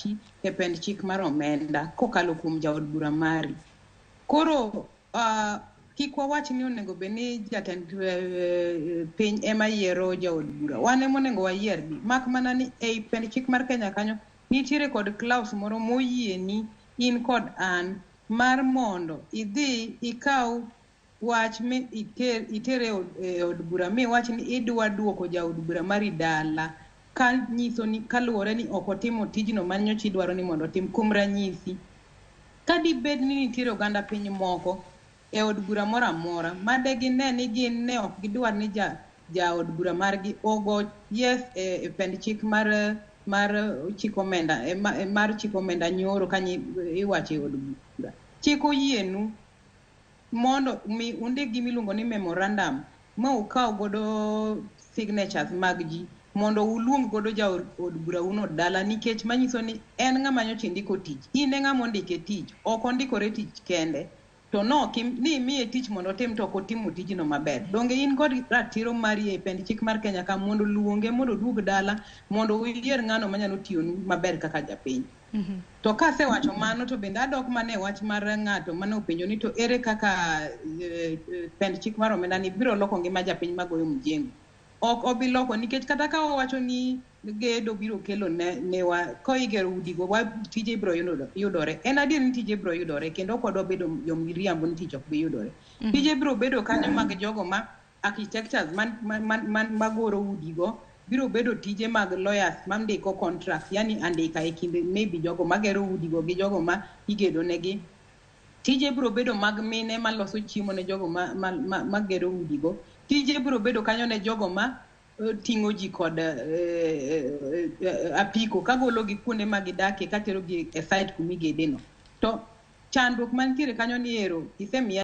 wachi e pend chik mar omenda kokalo kuom jaod bura mari. Koro kik wawach ni onego bed ni jatend piny ema yiero jaod bura. Wan ema onego wayiergi. Mak mana ni ei pend chik mar Kenya kanyo nitiere kod klaus moro moyieni in kod an mar mondo idhi ikaw wach mi itere od bura mi wach ni idwa duoko jaod bura mari dala ka nyiso ni kaluwore ni ok otimo tijno manyocha idwaro ni mondo otim. Kuom ranyisi, ka dibed ni nitiere oganda piny moko e od bura moro amora ma de gine ni gin ne ok gidwar ni jaod bura margi ogo yes e pend chik mar chik omenda mar chik omenda nyoro kanyi iwacho e od bura, chik oyienu mondo mi undik gimiluongo ni memorandum ma ukaw godo signatures mag ji mondo uluong godo jaod bura uno dala, nikech manyiso ni en ng'ama nyocha ndiko tich. In e ng'ama ondike tich, ok ondikore tich kende to no ni miye tich mondo otim to ok otimo tijno maber. Donge in kod ratiro mari e pend chik mar Kenya ka mondo luonge mondo oduog dala mondo uyier ng'ano manyalo tiyonu maber kaka japiny. To kasewacho mano to bende adok mane wach mar ng'ato mane openjo ni to ere kaka pend chik mar omenda ni biro loko ngima japiny magoyo mjengo. Ok obiloko, nikech kata ka wawacho ni gedo biro kelo newa koigero udigo tije biro yudore. En adier ni tije biro yudore kendo ok wadwa bedo jomiriambo ni tich ok bi yudore. Tije biro bedo kanyo mag jogo ma architectures magoro udigo, biro bedo tije mag lawyers mandiko contracts, yani andika e kinde maybe jogo magero udigo gi jogo ma igedo negi. Tije biro bedo mag mine maloso chiemo ne jogo magero udigo. Tije biro bedo kanyo ne jogo ma ting'o ji kod apiko kagolo gi kuonde ma gidake katero gi e site kumigedeno. To chandruok mantiere kanyo ni ero isemiya